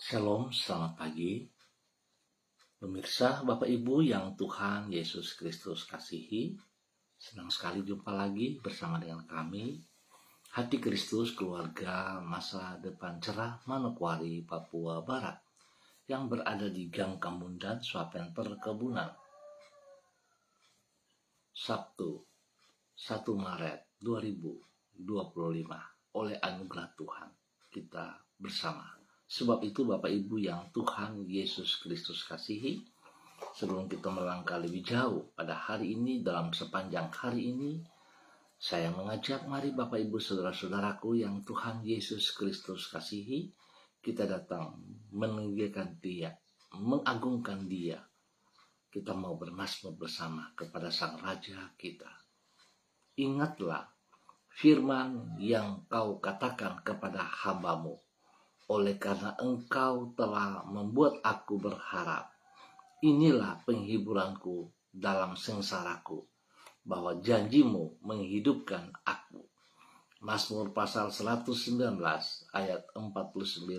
Shalom, selamat pagi. Pemirsa, Bapak Ibu yang Tuhan Yesus Kristus kasihi, senang sekali jumpa lagi bersama dengan kami, Hati Kristus Keluarga Masa Depan Cerah Manokwari, Papua Barat, yang berada di Gang Kamundan, Swapen Perkebunan. Sabtu, 1 Maret 2025, oleh anugerah Tuhan, kita bersama. Sebab itu Bapak Ibu yang Tuhan Yesus Kristus kasihi, sebelum kita melangkah lebih jauh pada hari ini, dalam sepanjang hari ini, saya mengajak mari Bapak Ibu saudara-saudaraku yang Tuhan Yesus Kristus kasihi, kita datang meninggikan Dia, mengagungkan Dia. Kita mau bermazmur bersama kepada Sang Raja kita. Ingatlah firman yang kau katakan kepada hamba-Mu. Oleh karena engkau telah membuat aku berharap, inilah penghiburanku dalam sengsaraku, bahwa janjimu menghidupkan aku. Mazmur pasal 119 ayat 49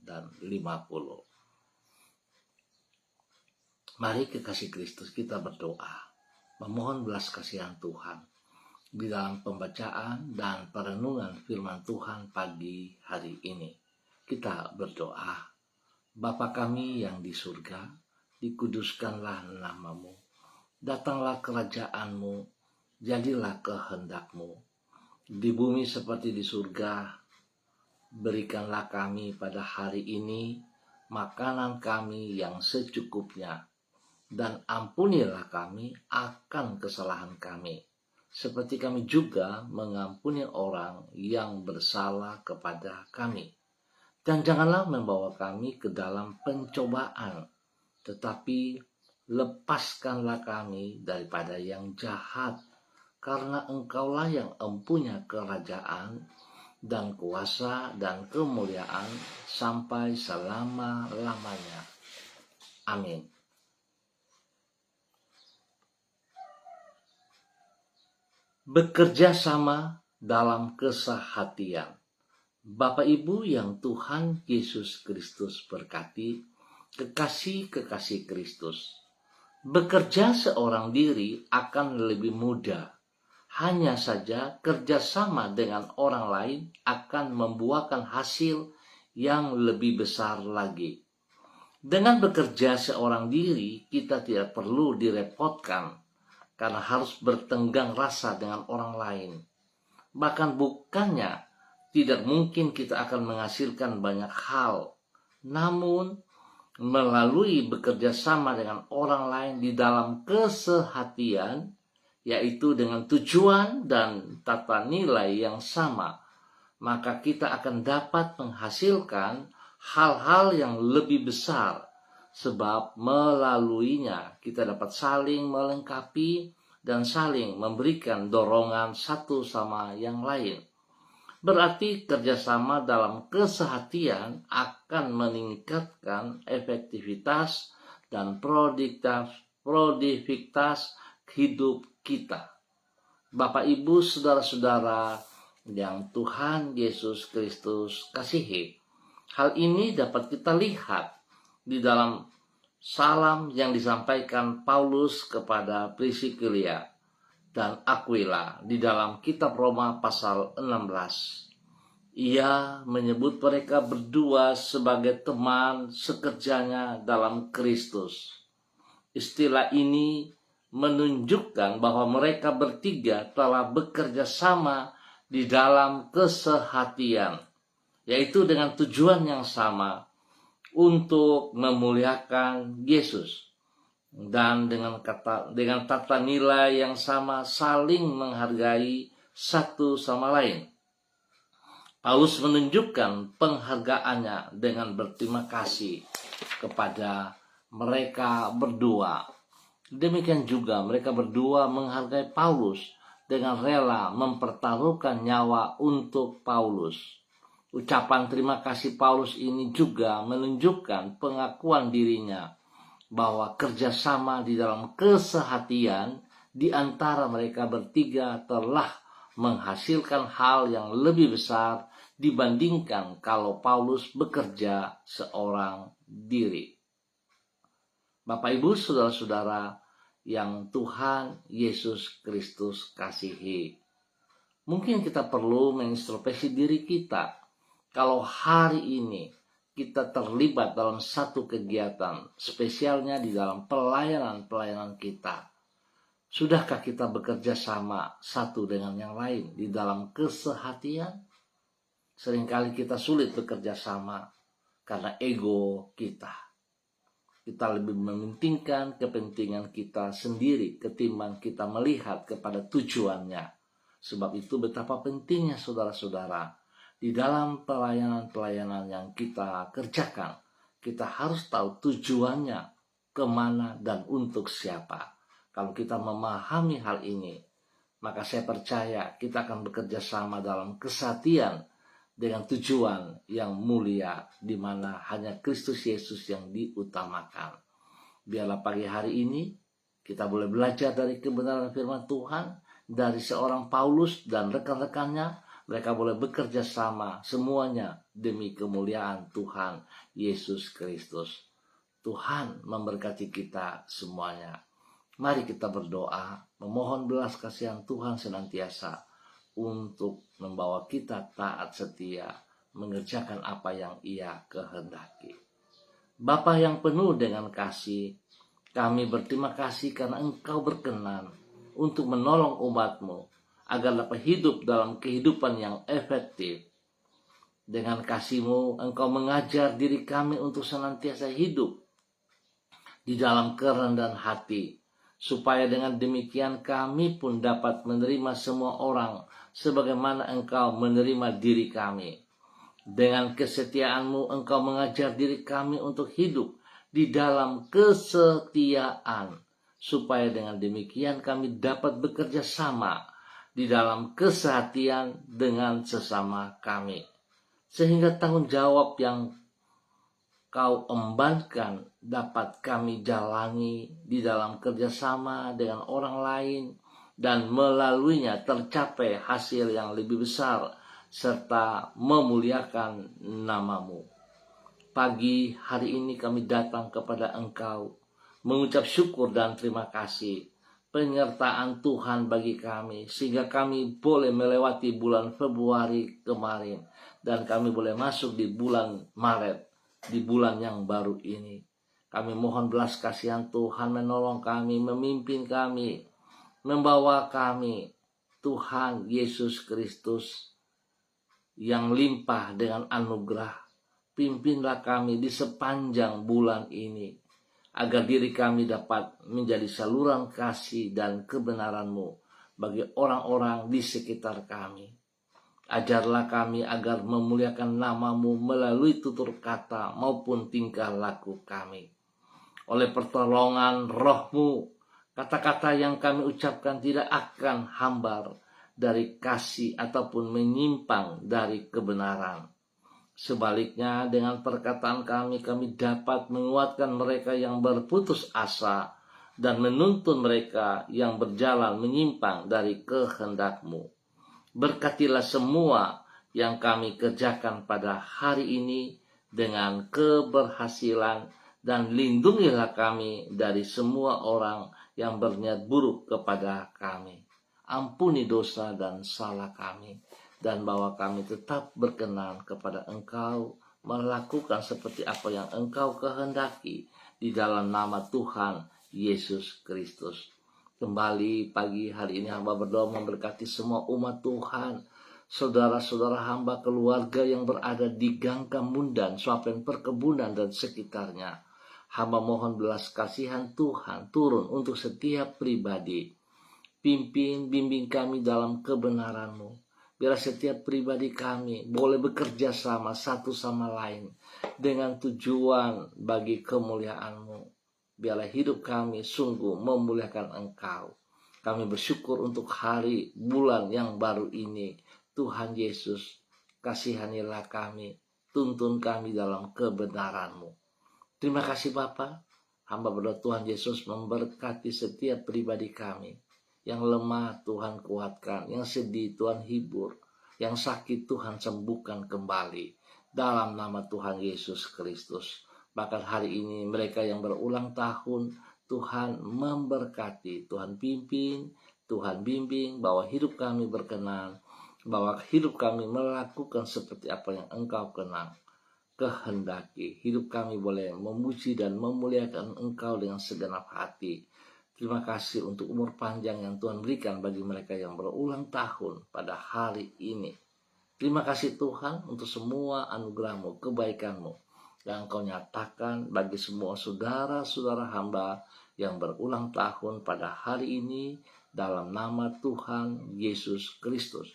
dan 50. Mari kekasih Kristus kita berdoa, memohon belas kasihan Tuhan di dalam pembacaan dan perenungan firman Tuhan pagi hari ini. Kita berdoa, Bapa kami yang di surga, dikuduskanlah nama-Mu, datanglah kerajaan-Mu, jadilah kehendak-Mu, di bumi seperti di surga. Berikanlah kami pada hari ini makanan kami yang secukupnya, dan ampunilah kami akan kesalahan kami, seperti kami juga mengampuni orang yang bersalah kepada kami. Dan janganlah membawa kami ke dalam pencobaan, tetapi lepaskanlah kami daripada yang jahat, karena Engkaulah yang empunya kerajaan dan kuasa dan kemuliaan sampai selama-lamanya. Amin. Bekerja sama dalam kesehatian. Bapak Ibu yang Tuhan Yesus Kristus berkati, kekasih-kekasih Kristus, bekerja seorang diri akan lebih mudah. Hanya saja kerjasama dengan orang lain akan membuahkan hasil yang lebih besar lagi. Dengan bekerja seorang diri, kita tidak perlu direpotkan karena harus bertenggang rasa dengan orang lain. Bahkan bukannya tidak mungkin kita akan menghasilkan banyak hal. Namun, melalui bekerja sama dengan orang lain di dalam kesehatian, yaitu dengan tujuan dan tata nilai yang sama, maka kita akan dapat menghasilkan hal-hal yang lebih besar. Sebab melaluinya kita dapat saling melengkapi dan saling memberikan dorongan satu sama yang lain. Berarti kerjasama dalam kesehatian akan meningkatkan efektivitas dan produktivitas hidup kita. Bapak, Ibu, saudara-saudara yang Tuhan Yesus Kristus kasihi, hal ini dapat kita lihat di dalam salam yang disampaikan Paulus kepada Priscilia dan Aquila di dalam kitab Roma pasal 16. Ia menyebut mereka berdua sebagai teman sekerjanya dalam Kristus. Istilah ini menunjukkan bahwa mereka bertiga telah bekerja sama di dalam kesehatian, yaitu dengan tujuan yang sama untuk memuliakan Yesus. Dan dengan tata nilai yang sama saling menghargai satu sama lain. Paulus menunjukkan penghargaannya dengan berterima kasih kepada mereka berdua. Demikian juga mereka berdua menghargai Paulus dengan rela mempertaruhkan nyawa untuk Paulus. Ucapan terima kasih Paulus ini juga menunjukkan pengakuan dirinya bahwa kerjasama di dalam kesehatian di antara mereka bertiga telah menghasilkan hal yang lebih besar dibandingkan kalau Paulus bekerja seorang diri. Bapak Ibu, saudara-saudara yang Tuhan Yesus Kristus kasihi, mungkin kita perlu mengintrospeksi diri kita. Kalau hari ini kita terlibat dalam satu kegiatan, spesialnya di dalam pelayanan kita, sudahkah kita bekerja sama satu dengan yang lain di dalam kesehatian? Seringkali kita sulit bekerja sama karena ego kita. Kita lebih mementingkan kepentingan kita sendiri ketimbang kita melihat kepada tujuannya. Sebab itu betapa pentingnya saudara-saudara, di dalam pelayanan-pelayanan yang kita kerjakan, kita harus tahu tujuannya kemana dan untuk siapa. Kalau kita memahami hal ini, maka saya percaya kita akan bekerja sama dalam kesatian dengan tujuan yang mulia, di mana hanya Kristus Yesus yang diutamakan. Biarlah pagi hari ini kita boleh belajar dari kebenaran firman Tuhan, dari seorang Paulus dan rekan-rekannya. Mereka boleh bekerja sama semuanya demi kemuliaan Tuhan Yesus Kristus. Tuhan memberkati kita semuanya. Mari kita berdoa, memohon belas kasihan Tuhan senantiasa untuk membawa kita taat setia mengerjakan apa yang Ia kehendaki. Bapa yang penuh dengan kasih, kami berterima kasih karena Engkau berkenan untuk menolong umat-Mu agar dapat hidup dalam kehidupan yang efektif. Dengan kasih-Mu, Engkau mengajar diri kami untuk senantiasa hidup di dalam kerendahan hati, supaya dengan demikian kami pun dapat menerima semua orang sebagaimana Engkau menerima diri kami. Dengan kesetiaan-Mu, Engkau mengajar diri kami untuk hidup di dalam kesetiaan, supaya dengan demikian kami dapat bekerja sama di dalam kesehatian dengan sesama kami. Sehingga tanggung jawab yang Kau embankan dapat kami jalani di dalam kerjasama dengan orang lain, dan melaluinya tercapai hasil yang lebih besar serta memuliakan nama-Mu. Pagi hari ini kami datang kepada Engkau mengucap syukur dan terima kasih penyertaan Tuhan bagi kami, sehingga kami boleh melewati bulan Februari kemarin dan kami boleh masuk di bulan Maret, di bulan yang baru ini. Kami mohon belas kasihan Tuhan menolong kami, memimpin kami, membawa kami. Tuhan Yesus Kristus yang limpah dengan anugerah, pimpinlah kami di sepanjang bulan ini, agar diri kami dapat menjadi saluran kasih dan kebenaran-Mu bagi orang-orang di sekitar kami. Ajarlah kami agar memuliakan nama-Mu melalui tutur kata maupun tingkah laku kami. Oleh pertolongan Roh-Mu, kata-kata yang kami ucapkan tidak akan hambar dari kasih ataupun menyimpang dari kebenaran. Sebaliknya, dengan perkataan kami dapat menguatkan mereka yang berputus asa dan menuntun mereka yang berjalan menyimpang dari kehendak-Mu. Berkatilah semua yang kami kerjakan pada hari ini dengan keberhasilan, dan lindungilah kami dari semua orang yang berniat buruk kepada kami. Ampuni dosa dan salah kami, dan bawa kami tetap berkenan kepada Engkau, melakukan seperti apa yang Engkau kehendaki di dalam nama Tuhan Yesus Kristus. Kembali pagi hari ini hamba berdoa memberkati semua umat Tuhan, saudara-saudara hamba, keluarga yang berada di Gang Kamundan, Swapen Perkebunan dan sekitarnya. Hamba mohon belas kasihan Tuhan turun untuk setiap pribadi. Pimpin, bimbing kami dalam kebenaran-Mu. Biar setiap pribadi kami boleh bekerja sama satu sama lain dengan tujuan bagi kemuliaan-Mu. Biarlah hidup kami sungguh memuliakan Engkau. Kami bersyukur untuk hari bulan yang baru ini. Tuhan Yesus, kasihanilah kami, tuntun kami dalam kebenaran-Mu. Terima kasih Bapa. Hamba berdoa Tuhan Yesus memberkati setiap pribadi kami Yang lemah Tuhan kuatkan, yang sedih Tuhan hibur, yang sakit Tuhan sembuhkan kembali. Dalam nama Tuhan Yesus Kristus. Bahkan hari ini mereka yang berulang tahun, Tuhan memberkati, Tuhan pimpin, Tuhan bimbing, bahwa hidup kami berkenan, bahwa hidup kami melakukan seperti apa yang Engkau kehendaki. Hidup kami boleh memuji dan memuliakan Engkau dengan segenap hati. Terima kasih untuk umur panjang yang Tuhan berikan bagi mereka yang berulang tahun pada hari ini. Terima kasih Tuhan untuk semua anugerah-Mu, kebaikan-Mu yang Engkau nyatakan bagi semua saudara-saudara hamba yang berulang tahun pada hari ini dalam nama Tuhan Yesus Kristus.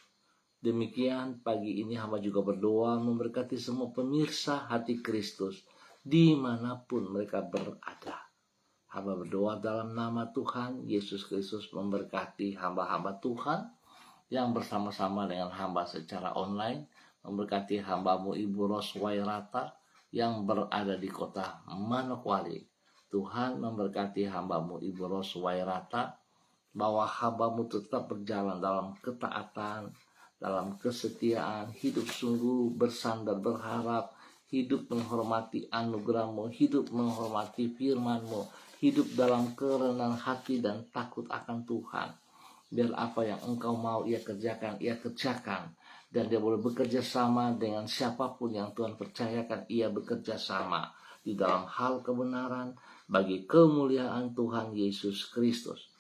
Demikian pagi ini hamba juga berdoa memberkati semua pemirsa hati Kristus dimanapun mereka berada. Hamba berdoa dalam nama Tuhan Yesus Kristus memberkati hamba-hamba Tuhan yang bersama-sama dengan hamba secara online. Memberkati hambamu Ibu Roswairata yang berada di kota Manokwari. Tuhan memberkati hambamu Ibu Roswairata bahwa hambamu tetap berjalan dalam ketaatan, dalam kesetiaan, hidup sungguh bersandar berharap, hidup menghormati anugerah-Mu, hidup menghormati firman-Mu, hidup dalam kerendahan hati dan takut akan Tuhan. Biar apa yang Engkau mau ia kerjakan, dan dia boleh bekerja sama dengan siapapun yang Tuhan percayakan ia bekerja sama di dalam hal kebenaran bagi kemuliaan Tuhan Yesus Kristus.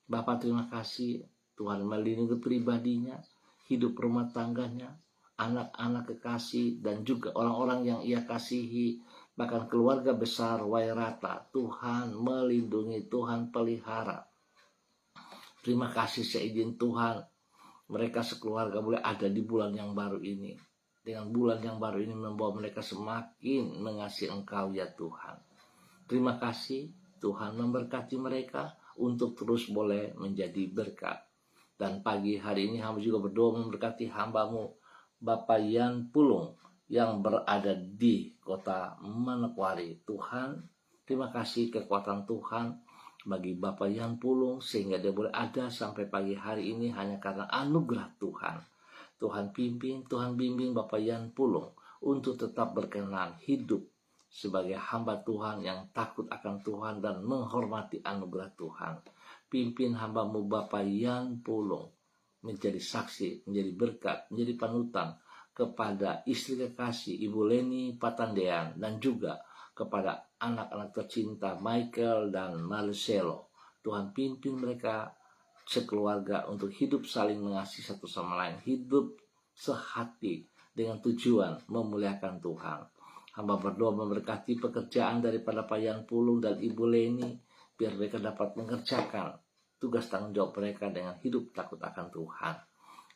Bapa terima kasih Tuhan melindungi pribadinya, hidup rumah tangganya, anak-anak kekasih, dan juga orang-orang yang ia kasihi, bahkan keluarga besar Wairata. Tuhan melindungi, Tuhan pelihara. Terima kasih seizin Tuhan, mereka sekeluarga boleh ada di bulan yang baru ini. Dengan bulan yang baru ini membawa mereka semakin mengasihi Engkau ya Tuhan. Terima kasih Tuhan memberkati mereka untuk terus boleh menjadi berkat. Dan pagi hari ini hamba juga berdoa memberkati hamba-Mu Bapak Yan Pulung yang berada di kota Manokwari. Tuhan, terima kasih kekuatan Tuhan bagi Bapak Yan Pulung sehingga dia boleh ada sampai pagi hari ini hanya karena anugerah Tuhan. Tuhan pimpin, Tuhan bimbing Bapak Yan Pulung untuk tetap berkenan hidup sebagai hamba Tuhan yang takut akan Tuhan dan menghormati anugerah Tuhan. Pimpin hamba-Mu Bapak Yan Pulung menjadi saksi, menjadi berkat, menjadi panutan kepada istri kekasih Ibu Leni Patandean dan juga kepada anak-anak tercinta Michael dan Marcelo. Tuhan pimpin mereka sekeluarga untuk hidup saling mengasihi satu sama lain, hidup sehati dengan tujuan memuliakan Tuhan. Hamba berdoa memberkati pekerjaan daripada Pak Yan Pulung dan Ibu Leni, biar mereka dapat mengerjakan tugas tanggung jawab mereka dengan hidup takut akan Tuhan.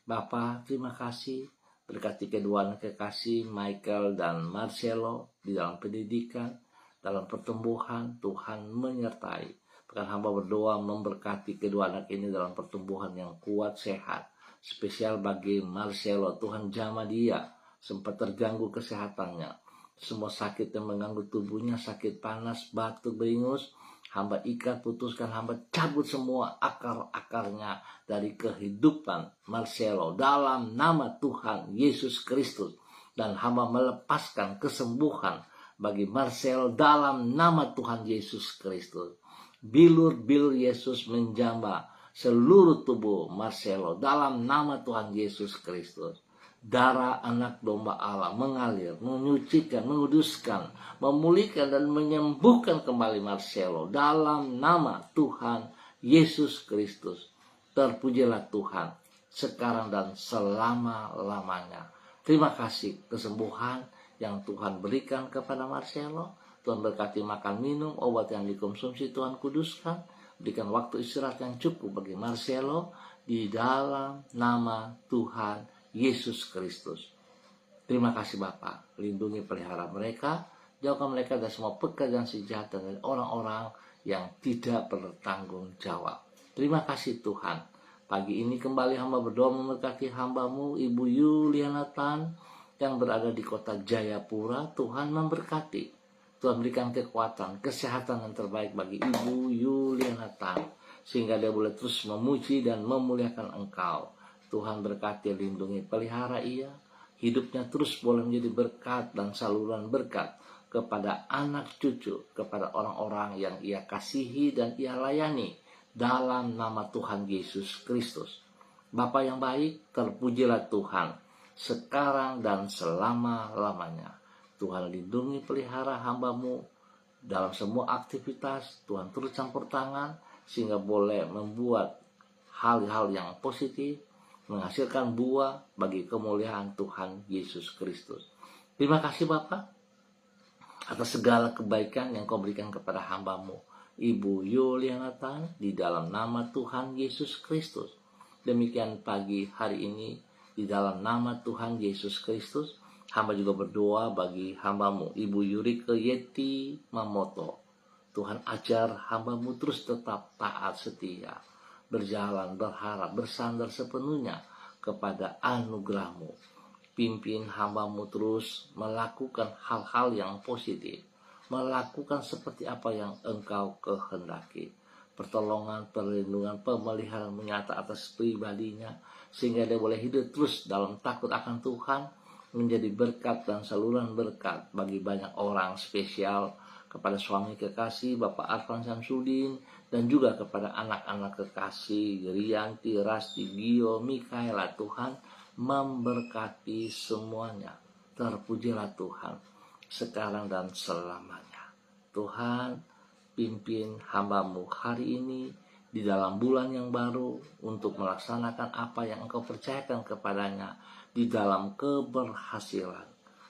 Bapa, terima kasih. Berkati kedua anak kekasih Michael dan Marcelo di dalam pendidikan, dalam pertumbuhan. Tuhan menyertai. Bahkan hamba berdoa memberkati kedua anak ini dalam pertumbuhan yang kuat, sehat. Spesial bagi Marcelo, Tuhan jamah dia, sempat terganggu kesehatannya. Semua sakit yang mengganggu tubuhnya, sakit panas, batuk, beringus, hamba ikat, putuskan, hamba cabut semua akar-akarnya dari kehidupan Marcelo dalam nama Tuhan Yesus Kristus. Dan hamba melepaskan kesembuhan bagi Marcelo dalam nama Tuhan Yesus Kristus. Bilur-bilur Yesus menjamah seluruh tubuh Marcelo dalam nama Tuhan Yesus Kristus. Darah anak domba Allah mengalir, menyucikan, menguduskan, memulihkan dan menyembuhkan kembali Marcelo dalam nama Tuhan Yesus Kristus. Terpujilah Tuhan sekarang dan selama-lamanya. Terima kasih kesembuhan yang Tuhan berikan kepada Marcelo. Tuhan berkati makan minum, obat yang dikonsumsi Tuhan kuduskan. Berikan waktu istirahat yang cukup bagi Marcelo di dalam nama Tuhan Yesus Kristus. Terima kasih Bapak, lindungi pelihara mereka, jauhkan mereka dari semua pekerjaan si jahat dan orang-orang yang tidak bertanggung jawab. Terima kasih Tuhan. Pagi ini kembali hamba berdoa memberkati hamba-Mu Ibu Yuliana Tan yang berada di kota Jayapura. Tuhan memberkati. Tuhan berikan kekuatan, kesehatan yang terbaik bagi Ibu Yuliana Tan. sehingga dia boleh terus memuji dan memuliakan Engkau. Tuhan berkati, lindungi, pelihara ia, hidupnya terus boleh menjadi berkat dan saluran berkat kepada anak cucu, kepada orang-orang yang ia kasihi dan ia layani dalam nama Tuhan Yesus Kristus. Bapa yang baik, terpujilah Tuhan sekarang dan selama-lamanya. Tuhan lindungi, pelihara hamba-Mu dalam semua aktivitas. Tuhan turut campur tangan sehingga boleh membuat hal-hal yang positif, menghasilkan buah bagi kemuliaan Tuhan Yesus Kristus. Terima kasih Bapa atas segala kebaikan yang Kau berikan kepada hamba-Mu Ibu Yuliana Tan, di dalam nama Tuhan Yesus Kristus. Demikian pagi hari ini, di dalam nama Tuhan Yesus Kristus, hamba juga berdoa bagi hamba-Mu Ibu Yurike Yeti Mamoto. Tuhan ajar hamba-Mu terus tetap taat setia, berjalan, berharap, bersandar sepenuhnya kepada anugerah-Mu. Pimpin hamba-Mu terus melakukan hal-hal yang positif, melakukan seperti apa yang Engkau kehendaki. Pertolongan, perlindungan, pemeliharaan menyata atas pribadinya, sehingga dia boleh hidup terus dalam takut akan Tuhan, menjadi berkat dan saluran berkat bagi banyak orang, spesial kepada suami kekasih Bapak Arfan Samsudin, dan juga kepada anak-anak kekasih Rianti, Rasti, Gio, Mikaela. Tuhan memberkati semuanya. Terpujilah Tuhan sekarang dan selamanya. Tuhan pimpin hamba-Mu hari ini di dalam bulan yang baru untuk melaksanakan apa yang Engkau percayakan kepadanya di dalam keberhasilan.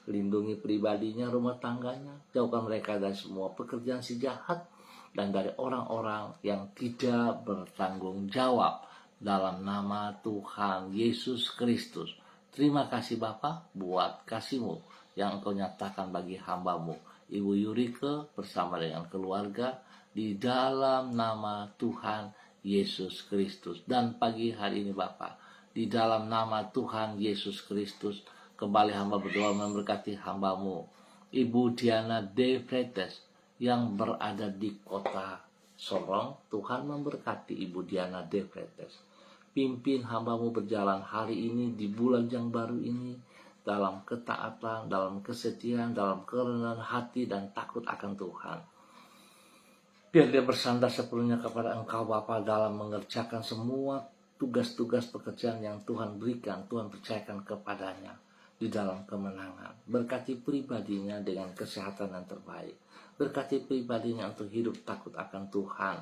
Lindungi pribadinya, rumah tangganya, jauhkan mereka dari semua pekerjaan si jahat dan dari orang-orang yang tidak bertanggung jawab dalam nama Tuhan Yesus Kristus. Terima kasih Bapa buat kasih-Mu yang Engkau nyatakan bagi hamba-Mu Ibu Yurike bersama dengan keluarga di dalam nama Tuhan Yesus Kristus. Dan pagi hari ini Bapa, di dalam nama Tuhan Yesus Kristus, kembali hamba berdoa memberkati hamba-Mu Ibu Diana De Freites yang berada di kota Sorong. Tuhan memberkati Ibu Diana De Freites. Pimpin hamba-Mu berjalan hari ini di bulan yang baru ini dalam ketaatan, dalam kesetiaan, dalam kerendahan hati dan takut akan Tuhan. Biar dia bersandar sepenuhnya kepada Engkau Bapa dalam mengerjakan semua tugas-tugas pekerjaan yang Tuhan berikan, Tuhan percayakan kepadanya di dalam kemenangan. Berkati pribadinya dengan kesehatan yang terbaik. Berkati pribadinya untuk hidup takut akan Tuhan.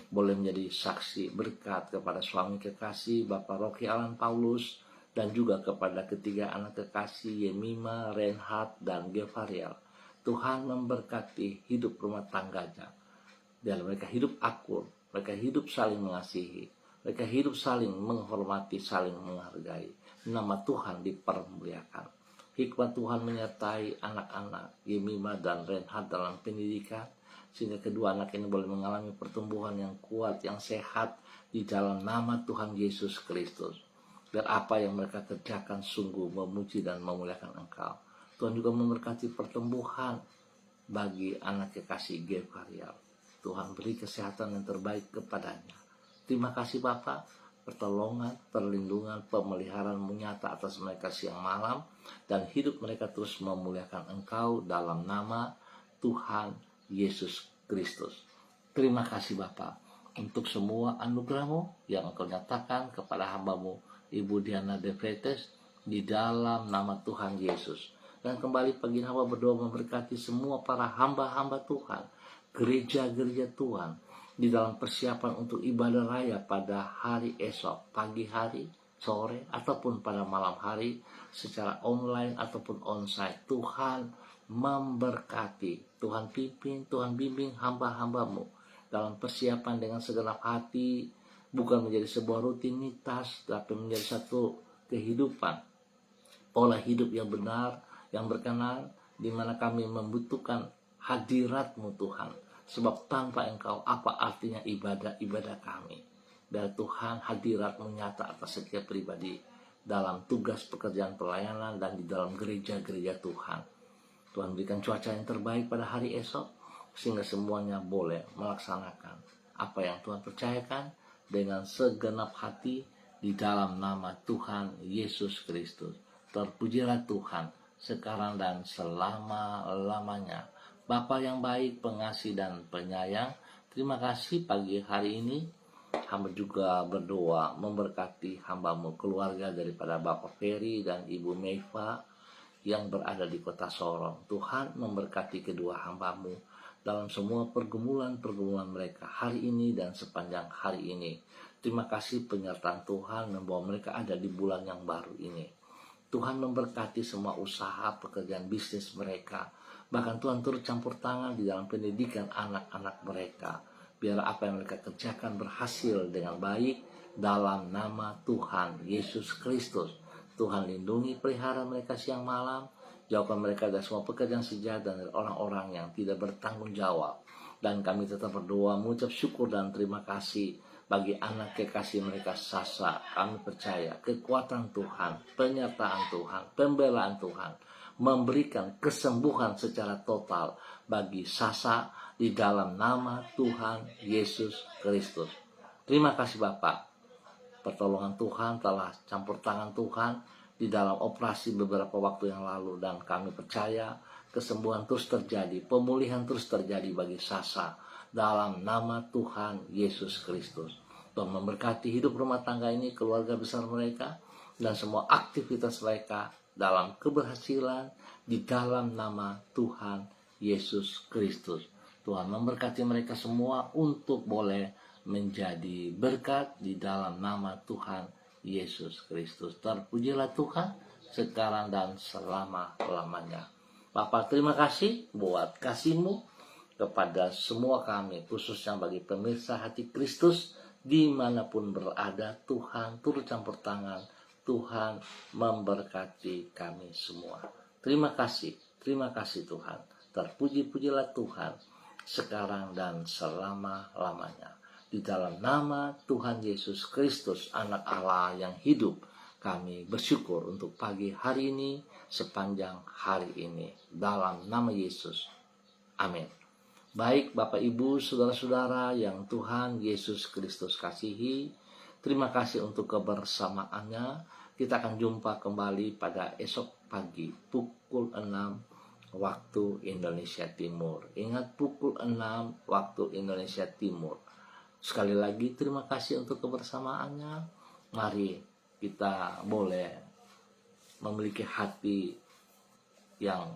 Boleh menjadi saksi berkat kepada suami kekasih Bapak Rocky Alan Paulus, dan juga kepada ketiga anak kekasih Yemima, Reinhard, dan Gevariel. Tuhan memberkati hidup rumah tangganya. Dan mereka hidup akur, mereka hidup saling mengasihi, mereka hidup saling menghormati, saling menghargai. Nama Tuhan dipermuliakan. Hikmat Tuhan menyertai anak-anak Yemima dan Reinhard dalam pendidikan, sehingga kedua anak ini boleh mengalami pertumbuhan yang kuat, yang sehat di dalam nama Tuhan Yesus Kristus. Biar apa yang mereka kerjakan sungguh memuji dan memuliakan Engkau. Tuhan juga memberkati pertumbuhan bagi anak kekasih Gevariel. Tuhan beri kesehatan yang terbaik kepadanya. Terima kasih Bapa, pertolongan, perlindungan, pemeliharaan menyata atas mereka siang malam, dan hidup mereka terus memuliakan Engkau dalam nama Tuhan Yesus Kristus. Terima kasih Bapa untuk semua anugerah-Mu yang Engkau nyatakan kepada hamba-Mu Ibu Diana De Freites di dalam nama Tuhan Yesus. Dan kembali pagi hamba berdoa memberkati semua para hamba-hamba Tuhan, gereja-gereja Tuhan di dalam persiapan untuk ibadah raya pada hari esok, pagi hari, sore, ataupun pada malam hari, secara online ataupun onsite. Tuhan memberkati, Tuhan pimpin, Tuhan bimbing hamba-hamba-Mu dalam persiapan dengan segenap hati, bukan menjadi sebuah rutinitas, tapi menjadi satu kehidupan, pola hidup yang benar, yang berkenan, di mana kami membutuhkan hadirat-Mu Tuhan. Sebab tanpa Engkau, apa artinya ibadah kami? Biar Tuhan hadirat-Mu nyata atas setiap pribadi dalam tugas pekerjaan pelayanan dan di dalam gereja-gereja Tuhan. Tuhan berikan cuaca yang terbaik pada hari esok, sehingga semuanya boleh melaksanakan apa yang Tuhan percayakan dengan segenap hati di dalam nama Tuhan Yesus Kristus. Terpujilah Tuhan sekarang dan selama-lamanya. Bapa yang baik, pengasih dan penyayang, terima kasih pagi hari ini hamba juga berdoa memberkati hambamu keluarga daripada Bapak Ferry dan Ibu Meiva yang berada di kota Sorong. Tuhan memberkati kedua hambamu dalam semua pergumulan-pergumulan mereka hari ini dan sepanjang hari ini. Terima kasih penyertaan Tuhan membawa mereka ada di bulan yang baru ini. Tuhan memberkati semua usaha, pekerjaan bisnis mereka. Bahkan Tuhan turut campur tangan di dalam pendidikan anak-anak mereka. Biar apa yang mereka kerjakan berhasil dengan baik dalam nama Tuhan Yesus Kristus. Tuhan lindungi pelihara mereka siang malam. Jauhkan mereka dari semua pekerjaan sejahat dan dari orang-orang yang tidak bertanggung jawab. Dan kami tetap berdoa, mengucap syukur dan terima kasih bagi anak kekasih mereka Sasa. Kami percaya kekuatan Tuhan, penyertaan Tuhan, pembelaan Tuhan memberikan kesembuhan secara total bagi Sasa di dalam nama Tuhan Yesus Kristus. Terima kasih Bapak. Pertolongan Tuhan telah campur tangan Tuhan di dalam operasi beberapa waktu yang lalu, dan kami percaya kesembuhan terus terjadi, pemulihan terus terjadi bagi Sasa dalam nama Tuhan Yesus Kristus. Tuhan memberkati hidup rumah tangga ini, keluarga besar mereka, dan semua aktivitas mereka dalam keberhasilan di dalam nama Tuhan Yesus Kristus. Tuhan memberkati mereka semua untuk boleh menjadi berkat di dalam nama Tuhan Yesus Kristus. Terpujilah Tuhan sekarang dan selama-lamanya. Bapak, terima kasih buat kasih-Mu kepada semua kami, khususnya bagi pemirsa Hati Kristus dimanapun berada. Tuhan turut campur tangan, Tuhan memberkati kami semua. Terima kasih Tuhan. Terpuji-pujilah Tuhan sekarang dan selama-lamanya. Di dalam nama Tuhan Yesus Kristus, anak Allah yang hidup, kami bersyukur untuk pagi hari ini, sepanjang hari ini. Dalam nama Yesus. Amin. Baik Bapak Ibu, Saudara-saudara yang Tuhan Yesus Kristus kasihi, terima kasih untuk kebersamaannya. Kita akan jumpa kembali pada esok pagi pukul 6 waktu Indonesia Timur. Ingat, pukul 6 waktu Indonesia Timur. Sekali lagi terima kasih untuk kebersamaannya. Mari kita boleh memiliki hati yang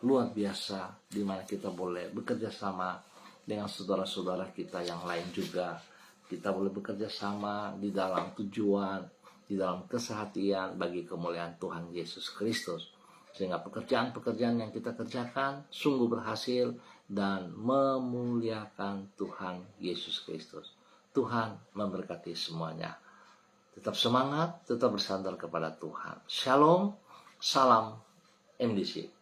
luar biasa, di mana kita boleh bekerja sama dengan saudara-saudara kita yang lain juga. Kita boleh bekerja sama di dalam tujuan, di dalam kesehatian bagi kemuliaan Tuhan Yesus Kristus. Sehingga pekerjaan-pekerjaan yang kita kerjakan sungguh berhasil dan memuliakan Tuhan Yesus Kristus. Tuhan memberkati semuanya. Tetap semangat, tetap bersandar kepada Tuhan. Shalom, salam MDC.